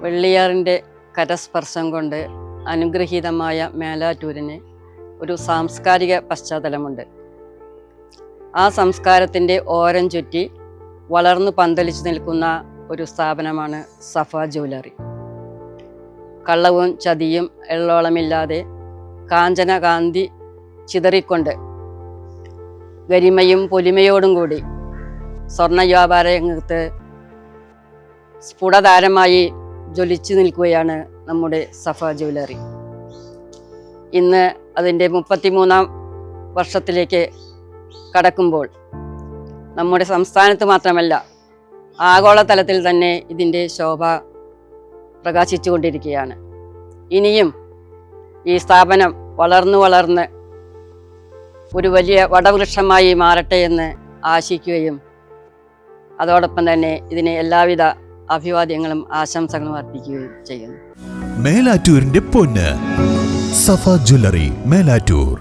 വെള്ളിയാറിൻ്റെ കരസ്പർശം കൊണ്ട് അനുഗ്രഹീതമായ മേലാറ്റൂരിന് ഒരു സാംസ്കാരിക പശ്ചാത്തലമുണ്ട്. ആ സംസ്കാരത്തിൻ്റെ ഓരം ചുറ്റി വളർന്നു പന്തലിച്ചു നിൽക്കുന്ന ഒരു സ്ഥാപനമാണ് സഫ ജ്വല്ലറി. കള്ളവും ചതിയും എള്ളോളമില്ലാതെ കാഞ്ചന കാന്തി ചിതറിക്കൊണ്ട് ഗരിമയും പൊലിമയോടും കൂടി സ്വർണ്ണ വ്യാപാര രംഗത്ത് സ്ഫുടതാരമായി ജ്വലിച്ചു നിൽക്കുകയാണ് നമ്മുടെ സഫ ജ്വല്ലറി. ഇന്ന് അതിൻ്റെ 33-ാം വർഷത്തിലേക്ക് കടക്കുമ്പോൾ നമ്മുടെ സംസ്ഥാനത്ത് മാത്രമല്ല ആഗോളതലത്തിൽ തന്നെ ഇതിൻ്റെ ശോഭ പ്രകാശിച്ചു കൊണ്ടിരിക്കുകയാണ്. ഇനിയും ഈ സ്ഥാപനം വളർന്ന് ഒരു വലിയ വടവൃക്ഷമായി മാറട്ടെ എന്ന് ആശിക്കുകയും അതോടൊപ്പം തന്നെ ഇതിന് എല്ലാവിധ അഭിവാദ്യങ്ങളും ആശംസകളും അർപ്പിക്കുകയും ചെയ്യുന്നു. മേലാറ്റൂരിന്റെ പൊന്ന് സഫ ജ്വല്ലറി, മേലാറ്റൂർ.